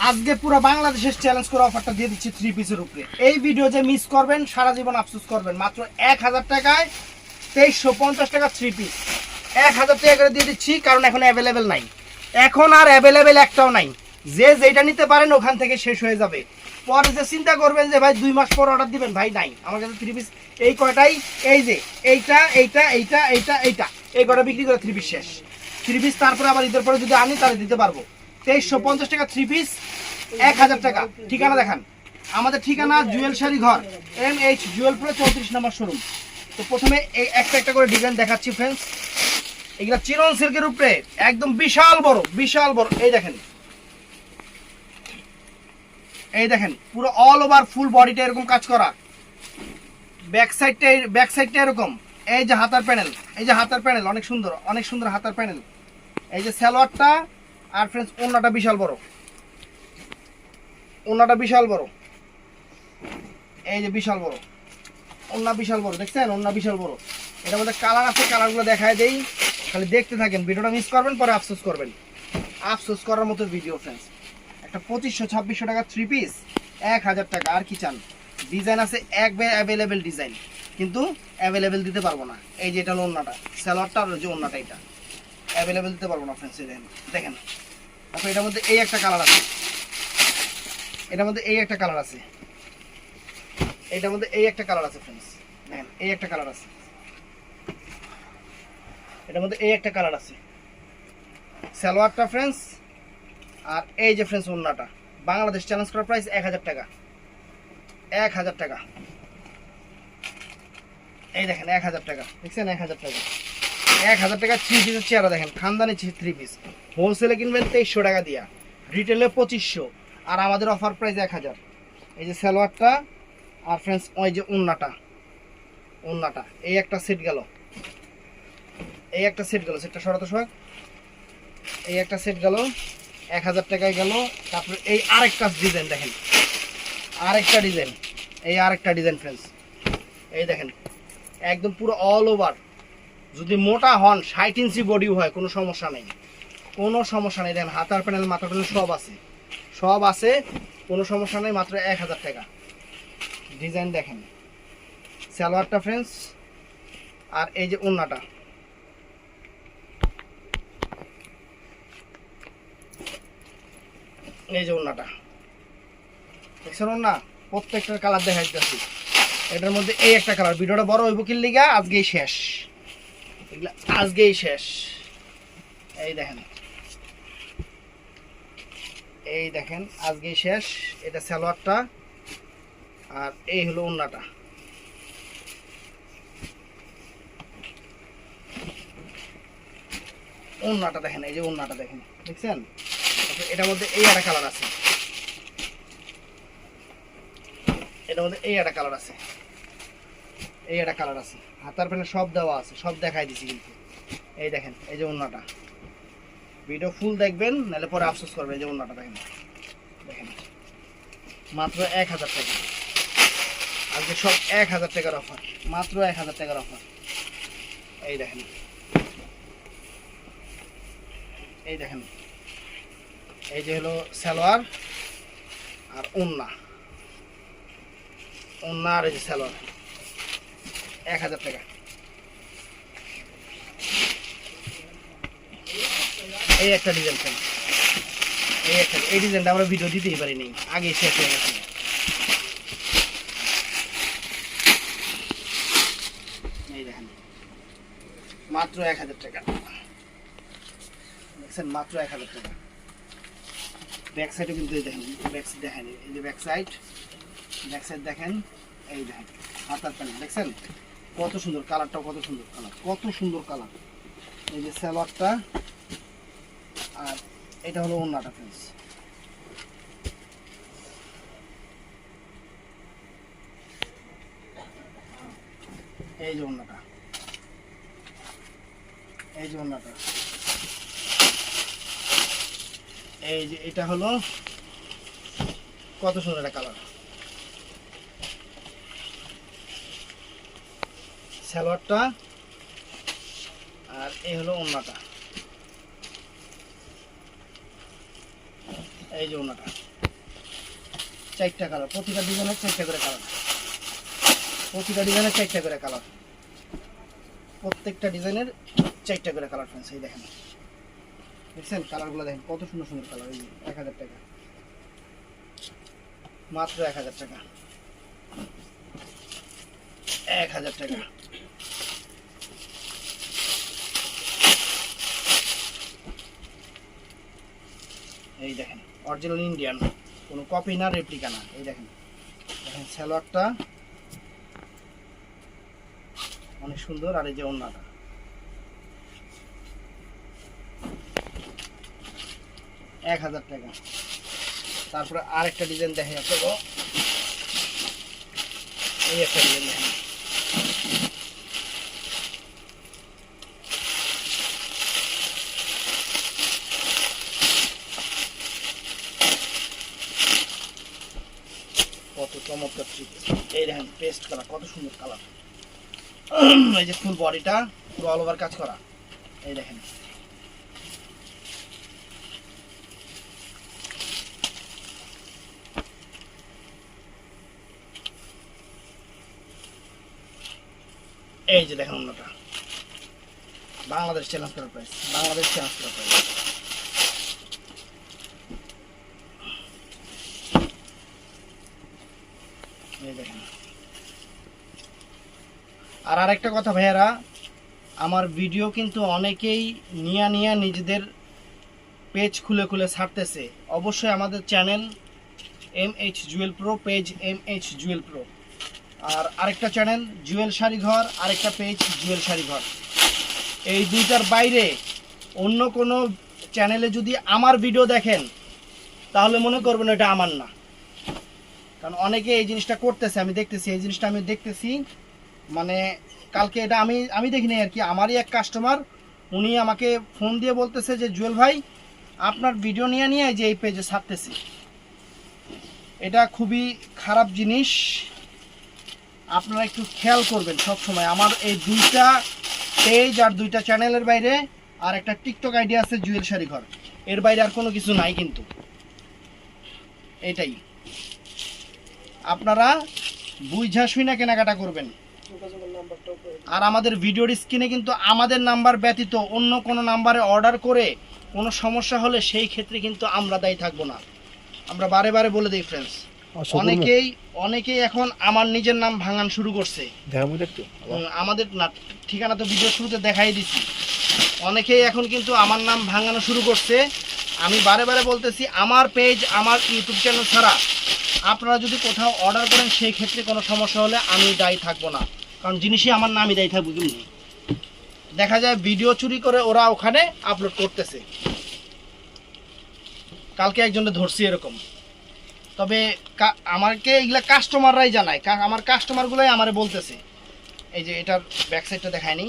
আজকে পুরো বাংলাদেশের চ্যালেঞ্জ করে অফারটা দিয়ে দিচ্ছি 3 পিসের উপরে। এই ভিডিও যে মিস করবেন সারা জীবন আফসোস করবেন। মাত্র 1000 টাকায় 2350 টাকা 3 পিস 1000 টাকা করে দিয়ে দিচ্ছি, কারণ এখন অ্যাভেলেবেল নাই। এখন আর অ্যাভেলেবেল একটাও নাই। যে যেটা নিতে পারেন ওখান থেকে শেষ হয়ে যাবে। পরে যে চিন্তা করবেন যে ভাই 2 মাস পর অর্ডার দিবেন, ভাই নাই আমার কাছে 3 পিস এই কয়টাই। এই যে এইটা এইটা এইটা এইটা এইটা এই কয়টা বিক্রি করে 3 পিস শেষ। 3 পিস তারপরে আবার ঈদের পরে যদি আনি তাহলে দিতে পারবো। 2350 টাকা 3 পিস 1000 টাকা। ঠিকানা দেখান, আমাদের ঠিকানা জুয়েল শাড়ি ঘর, MH জুয়েল প্রো 34 নম্বর শোরুম। তো প্রথমে এই একটা একটা করে ডিজাইন দেখাচ্ছি ফ্রেন্ডস। এগুলা চিরন সিল্কের উপরে একদম বিশাল বড় বিশাল বড়। এই দেখেন, এই দেখেন পুরো অল ওভার ফুল বডিটা এরকম কাজ করা। ব্যাক সাইডটা এরকম। এই যে হাতার প্যানেল, এই যে হাতার প্যানেল অনেক সুন্দর, অনেক সুন্দর হাতার প্যানেল। এই যে সালোয়ারটা, আর ফ্রেন্ডস ওন্নাটা বিশাল বড়, ওন্নাটা বিশাল বড়। এই যে বিশাল বড় ওন্না, বিশাল বড় দেখছেন, ওন্না বিশাল বড়। এটার মধ্যে কালার আছে, কালারগুলো দেখায় দেই, খালি দেখতে থাকেন। ভিডিওটা মিস করবেন পরে আফসোস করবেন, আফসোস করার মতো ভিডিও ফ্রেন্ডস। একটা 2500-2600 টাকা 3 পিস 1000 টাকা। আর কি চান? ডিজাইন আছে একবার অ্যাভেলেবেল ডিজাইন, কিন্তু অ্যাভেলেবেল দিতে পারবো না। এই যে এটা হলো ওন্নাটা, সালোয়ারটা আর যে ওন্নাটা, এটা অ্যাভেলেবেল দিতে পারবো না ফ্রেন্ডস। দেখেন দেখেন। তারপর এটার মধ্যে এই একটা কালার আছে, এটার মধ্যে এই একটা কালার আছে, এটার মধ্যে এই একটা কালার আছে ফ্রেন্ডস। দেখেন এই একটা কালার আছে, এটার মধ্যে এই একটা কালার আছে। সালোয়ারটা ফ্রেন্ডস, আর এই যে ফ্রেন্ডস ওন্নাটা। বাংলাদেশ চ্যালেঞ্জ করার প্রাইস 1000 টাকা, 1000 টাকা। এই দেখেন 1000 টাকা, দেখছেন 1000 টাকা, 1000 টাকা 3 পিসের চেয়ারা। দেখেন খানদানি 3 পিস। হোলসেলে কিনবেন 2300 টাকা দিয়া, রিটেলে 2500, আর আমাদের অফার প্রাইস 1000। এই যে সালোয়ারটা, আর ফ্রেন্ডস ওই যে ওন্নাটা, ওন্নাটা এই একটা সেট গেল, এই একটা সেট গেল, সেটটা সরাতে সবাই। এই একটা সেট গেল 1000 টাকায় গেল। তারপরে এই আরেকটা ডিজাইন দেখেন, আরেকটা ডিজাইন, এই আরেকটা ডিজাইন ফ্রেন্ডস। এই দেখেন একদম পুরো অল ওভার। যদি মোটা হন 60 ইঞ্চি বডিও হয়, কোনো সমস্যা নেই, কোনো সমস্যা নেই। দেখেন হাতার প্যানেল মাথার প্যানেল সব আছে, সব আছে, কোনো সমস্যা নেই। মাত্র 1000 টাকা। ডিজাইন দেখেন, সালোয়ারটা ফ্রেন্ডস, আর এই যে ওন্নাটা, এই যে ওন্নাটা দেখছেন। ওন্না প্রত্যেকটার কালার দেখা যাচ্ছে। এটার মধ্যে এই একটা কালার। ভিডিওটা বড় হইব কি লিগা, আজকেই শেষ, এগুলা আজকেই শেষ। এই দেখেন, এই দেখেন আজকেই শেষ। এটা সালোয়ারটা, আর এই হলো ওন্নাটা। ওন্নাটা দেখেন, এই যে ওন্নাটা দেখেন, দেখছেন। এটার মধ্যে এই একটা কালার আছে, এটার মধ্যে এই একটা কালার আছে, এই একটা কালার আছে। হাতার প্যানেল সব দেওয়া আছে, সব দেখাই দিছি কিন্তু। এই দেখেন এই যে ওন্নাটা। ভিডিও ফুল দেখবেন, নাহলে পরে আফসোস করবেন। এই যে ওন্নাটা দেখেন, দেখেন মাত্র 1000 টাকা। আজকে সব 1000 টাকার অফার, মাত্র 1000 টাকার অফার। এই দেখেন, এই দেখেন, এই যে হলো সালোয়ার আর ওন্না, ওন্না আর এই যে সালোয়ার 1000 টাকা। এই একটা ডিজাইন ফ্রেন্ড, এই একটা, এই ডিজাইনটা আমরা ভিডিও দিতেই পারিনি, আগে শেষ হয়ে গেছে। এই দেখেন মাত্র 1000 টাকা, দেখছেন মাত্র 1000 টাকা। ব্যাক সাইডে কিন্তু এই দেখেন, ব্যাক সাইড দেখেন, এই যে ব্যাক সাইড, ব্যাক সাইড দেখেন। এই দেখেন হাতার প্যানেল দেখছেন কত সুন্দর, কালারটাও কত সুন্দর কালার, কত সুন্দর কালার। এই যে সালোয়ারটা, আর এটা হলো ওন্নাটা ফ্রেন্ডস। এই যে ওন্নাটা, এই যে ওন্নাটা, এই যে এটা হলো কত সুন্দর একটা কালার। সালোয়ারটা, আর এই হলো ওন্নাটা। এই যে ওন্নাটা 4টা কালার, প্রতিটা ডিজাইনের 4টা করে কালার, প্রতিটা ডিজাইনের 4টা করে কালার, প্রত্যেকটা ডিজাইনের 4টা করে কালার ফ্রেন্ডস। এই দেখেন, দেখছেন কালারগুলো দেখেন কত সুন্দর সুন্দর কালার। এই 1000 টাকা, মাত্র 1000 টাকা, 1000 টাকা। এই দেখেন অরিজিনাল ইন্ডিয়ান, কোনো কপি না, রেপ্লিকা না। এই দেখেন, দেখেন সালোয়ারটা অনেক সুন্দর, আর এই যে ওড়নাটা। এক 1000 টাকা। তারপরে আরেকটা ডিজাইন দেখেন আপনাকে, এই একটা ডিজাইন দেখেন, কত চমৎকার থ্রি পিস। এই দেখেন পেস্ট কালার, কত সুন্দর কালার। এই যে ফুল বডিটা পুরো অল ওভার কাজ করা। এই দেখেন, এই যে দেখেন অন্যটা, বাংলাদেশ চ্যালেঞ্জ করার প্রাইস, বাংলাদেশ চ্যালেঞ্জ করার প্রাইস। এই দেখেন। আর আরেকটা কথা ভাইয়ারা, আমার ভিডিও কিন্তু অনেকেই নিয়ে নিজেদের পেজ খুলে খুলে ছাড়তেছে। অবশ্যই আমাদের channel MH Jewel pro, page MH Jewel pro, আর আরেকটা চ্যানেল জুয়েল শাড়ি ঘর, আরেকটা পেজ জুয়েল শাড়ি ঘর। এই দুইটার বাইরে অন্য কোনো চ্যানেলে যদি আমার ভিডিও দেখেন তাহলে মনে করবেন এটা আমার না, কারণ অনেকে এই জিনিসটা করতেছে, আমি দেখতেছি, এই জিনিসটা আমি দেখতেছি। মানে কালকে এটা আমি দেখিনি আর কি, আমারই এক কাস্টমার, উনি আমাকে ফোন দিয়ে বলতেছে যে জুয়েল ভাই আপনার ভিডিও নিয়ে যে এই পেজে ছাড়তেছি। এটা খুবই খারাপ জিনিস, আপনারা একটু খেয়াল করবেন সব সময়। আমার এই দুইটা পেজ আর দুইটা চ্যানেলের বাইরে আর একটা টিকটক আইডি আছে জুয়েল শাড়ি ঘর, এর বাইরে আর কোনো কিছু নাই কিন্তু। এটাই আপনারা বুঝা শুনে কেনাকাটা করবেন। আর আমাদের ভিডিওর স্ক্রিনে কিন্তু আমাদের নাম্বার ব্যতীত অন্য কোনো নাম্বারে অর্ডার করে কোনো সমস্যা হলে সেই ক্ষেত্রে কিন্তু আমরা দায়ী থাকবো না, আমরা বারে বারে বলে দিই ফ্রেন্ডস। অনেকেই এখন আমার নিজের নাম ভাঙান শুরু করছে, আমাদের না ঠিকানা তো ভিডিও শুরুতে দেখাই দিছি। অনেকেই এখন কিন্তু আমার নাম ভাঙানো শুরু করছে। আমি বারে বারে বলতেছি, আমার পেজ আমার ইউটিউব চ্যানেল ছাড়া আপনারা যদি কোথাও অর্ডার করেন সেই ক্ষেত্রে কোনো সমস্যা হলে আমি দায়ী থাকবো না, কারণ জিনিসই আমার নামই দায়ী থাকবো। কিন্তু দেখা যায় ভিডিও চুরি করে ওরা ওখানে আপলোড করতেছে। কালকে একজনকে ধরছি এরকম। তবে আমাকে এগুলা কাস্টমাররাই জানায়, আমার কাস্টমারগুলোই আমারে বলতেছে। এই যে এটার ব্যাক সাইডটা দেখায়নি,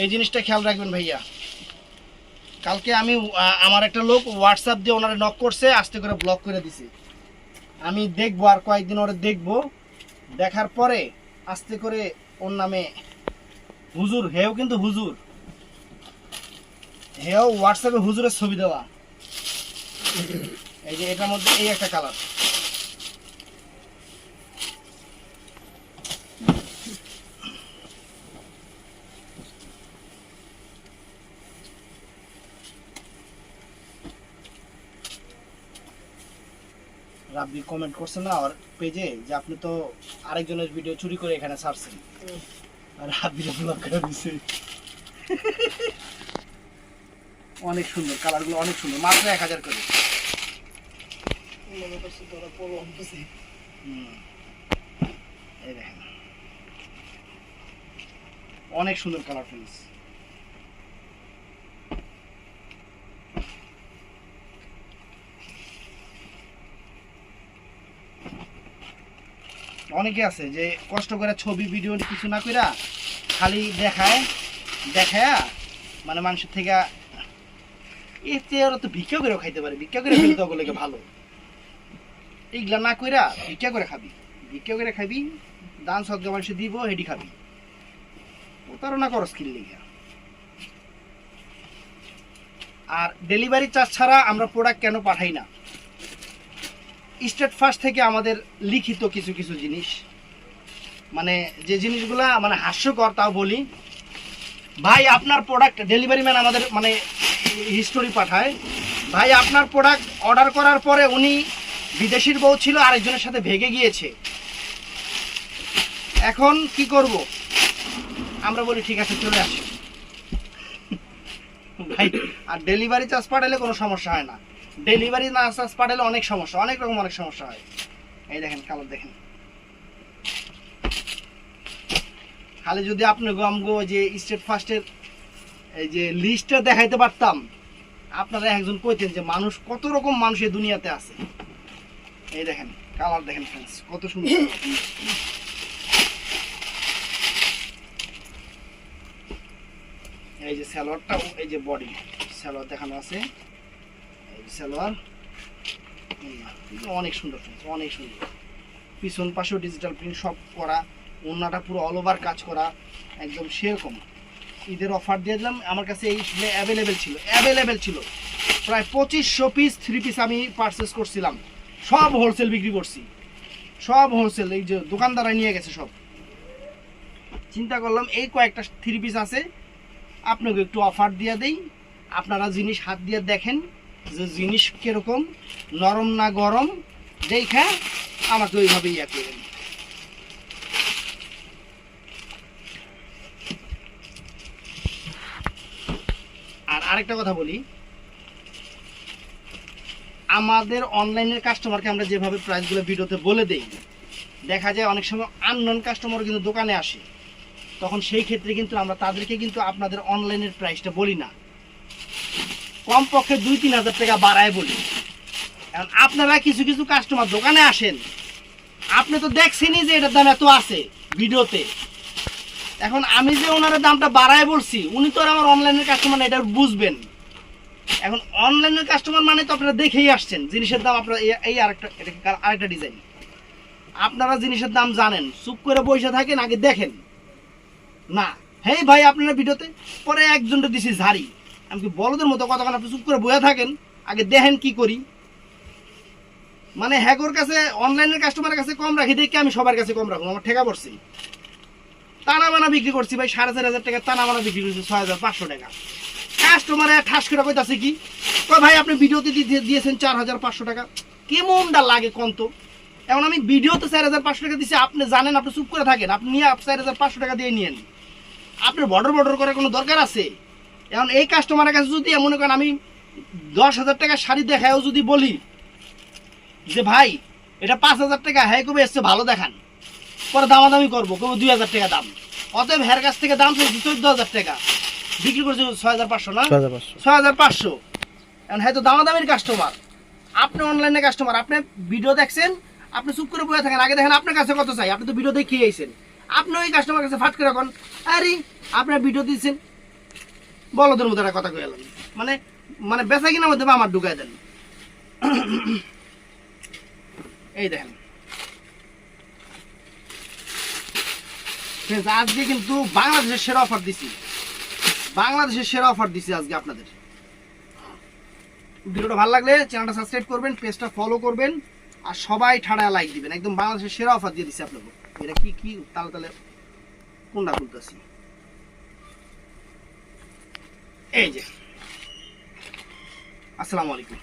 এই জিনিসটা খেয়াল রাখবেন ভাইয়া। কালকে আমি আমার একটা লোক হোয়াটসঅ্যাপ দিয়ে ওনারে নক করছে, আস্তে করে ব্লক করে দিছি। আমি দেখবো আর কয়েকদিন ওরা দেখবো, দেখার পরে আস্তে করে ওর নামে হুজুর, হেও কিন্তু হুজুর, হেও হোয়াটসঅ্যাপে হুজুরের ছবি দেওয়া। এই যে এটার মধ্যে এই একটা কালার, রাব্বি কমেন্ট করছে না আর পেজে যে আপনি তো আরেকজনের ভিডিও চুরি করে এখানে ছাড়ছেন, আর রাব্বি ব্লক করে দিছে। অনেক সুন্দর কালারগুলো, অনেক সুন্দর, মাত্র 1000 করে। এই দেখেন অনেক সুন্দর কালার ফ্রেন্ডস। অনেকে আছে যে কষ্ট করে ছবি ভিডিও কিছু না কইরা খালি দেখায় মানে মানুষের থেকে এতে ওরা তো ভিক্ষা করেও খাইতে পারে, ভিক্ষা করে ফেলতে ওগুলোকে ভালো। এইগুলা না কইরা ভিক্ষা করে খাবি, ভিক্ষা করে খাবি, দান সদকা মানুষ দিব, হেডি খাবি, প্রতারণা করস কিল লিগা। আর ডেলিভারি চার্জ ছাড়া আমরা প্রোডাক্ট কেন পাঠাই না, স্টেট ফার্স্ট থেকে আমাদের লিখিত কিছু কিছু জিনিস, মানে যে জিনিসগুলা মানে হাস্যকর তাও বলি। ভাই আপনার প্রোডাক্ট ডেলিভারি ম্যান আমাদের মানে হিস্টোরি পাঠায়, ভাই আপনার প্রোডাক্ট অর্ডার করার পরে উনি বিদেশির বউ ছিল, আরেকজনের সাথে ভেগে গিয়েছে, এখন কি করব? আমরা বলি ঠিক আছে চলে আসি ভাই। আর ডেলিভারি চার্জ পাঠালে কোনো সমস্যা হয় না, ডেলিভারি না চার্জ পাঠালে অনেক সমস্যা, অনেক রকম অনেক সমস্যা হয়। এই দেখেন কালার দেখেন, খালি যদি আপনি গো যে স্টেট ফার্স্টের এই যে লিস্টটা দেখাইতে পারতাম, আপনারা একজন কইতেন যে মানুষ কত রকম মানুষ এই দুনিয়াতে আছে। এই দেখেন কালার দেখেন ফ্রেন্ডস, কত সুন্দর। এই যে সালোয়ারটা, এই যে বডি সালোয়ার দেখানো আছে, এই যে সালোয়ার অনেক সুন্দর ফ্রেন্ডস, অনেক সুন্দর। পিছন পাশেও ডিজিটাল প্রিন্ট সব করা, ওন্নাটা পুরো অল ওভার কাজ করা, একদম সেরকম। ঈদের অফার দিয়ে দিলাম, আমার কাছে এই অ্যাভেলেবেল ছিল প্রায় 2500 পিস 3 পিস আমি পারচেস করছিলাম, সব হোলসেল বিক্রি করছি, সব হোলসেল। এই যে দোকানদাররা নিয়ে গেছে সব। চিন্তা করলাম এই কয়েকটা 3 পিস আছে, আপনাকে একটু অফার দিয়ে দেই, আপনারা জিনিস হাত দিয়ে দেখেন যে জিনিস কিরকম, নরম না গরম, দেখা আমাকে ওইভাবেই ইয়া করেন। আর আরেকটা কথা বলি, আমাদের অনলাইনের কাস্টমারকে আমরা যেভাবে প্রাইসগুলো ভিডিওতে বলে দেই, দেখা যায় অনেক সময় আননোন কাস্টমার কিন্তু দোকানে আসে, তখন সেই ক্ষেত্রে কিন্তু আমরা তাদেরকে কিন্তু আপনাদের অনলাইনের প্রাইসটা বলি না, কমপক্ষে 2-3 হাজার টাকা বাড়ায় বলি। এখন আপনারা কিছু কিছু কাস্টমার দোকানে আসেন, আপনি তো দেখছেনই যে এটার দাম এত আছে ভিডিওতে, এখন আমি যে ওনার দামটা বাড়ায় বলছি, উনি তো আর আমার অনলাইনের কাস্টমার, এটা বুঝবেন। এখন অনলাইনের কাস্টমার মানে তো আপনারা দেখেই আসছেন জিনিসের দাম, আপনারা এই আরেকটা ডিজাইন, আপনারা জিনিসের দাম জানেন, চুপ করে বসে থাকেন, আগে দেখেন না। হেই ভাই আপনারা ভিডিওতে পরে একজনটা দিছি ঝাড়ি, আমি কি বলদের মতো কতক্ষণ আপনি চুপ করে বসে থাকেন, আগে দেখেন কি করি। মানে হ্যাগোর কাছে অনলাইনের কাস্টমারের কাছে কম রাখি দেখে আমি সবার কাছে কম রাখবো, আমার ঠেকা পড়ছি। টানা বানা বিক্রি করছি ভাই 4,500 টাকা, টানা বানা বিক্রি করছি 6,500 টাকা। কাস্টমারে ঠাস করে কইতাছে কি, কই ভাই আপনি ভিডিওতে দিয়েছেন 4,500 টাকা, কেমনটা লাগে কোন তো। এখন আমি ভিডিওতে 4,500 টাকা দিছি, আপনি জানেন, আপনি চুপ করে থাকেন, আপনি নিয়ে 4,500 টাকা দিয়ে নিয়েন, আপনার বর্ডার করার কোনো দরকার আছে? এখন এই কাস্টমারের কাছে যদি মনে করেন আমি 10,000 টাকা শাড়ি দেখায়ও যদি বলি যে ভাই এটা 5,000 টাকা, হ্যাঁ কবে এসছে ভালো দেখান, পরে দামাদামি করবো, কবে 2,000 টাকা দাম, অতএব হের কাছ থেকে দাম পেয়েছি 14,000 টাকা, বিক্রি করছি 6,500 না, 6,500। এখন হয়তো দামাদামির কাস্টমার, আপনি অনলাইনে কাস্টমার, আপনি ভিডিও দেখছেন, আপনি চুপ করে বসে থাকেন, আগে দেখেন আপনার কাছে কত চাই, আপনি তো ভিডিও দেখিয়ে আইছেন, আপনি ওই কাস্টমার কাছে ফাট করে এখন আরে আপনার ভিডিও দিচ্ছেন, বলদের মতো একটা কথা কয়ে এলাম, মানে মানে বেচা কিনার মধ্যে আমার ঢুকাই দেন। এই দেখেন আজকে কিন্তু বাংলাদেশের সেরা অফার দিছি, বাংলাদেশের সেরা অফার দিছি আজকে আপনাদের। ভিডিওটা ভালো লাগলে চ্যানেলটা সাবস্ক্রাইব করবেন, পেজটা ফলো করবেন, আর সবাই ঠাড়ায় লাইক দিবেন। একদম বাংলাদেশের সেরা অফার দিয়ে দিছি আপনাকে। এটা কি কি তালে তালে কোনটা খুলতেছি, এই যে। আসসালামু আলাইকুম।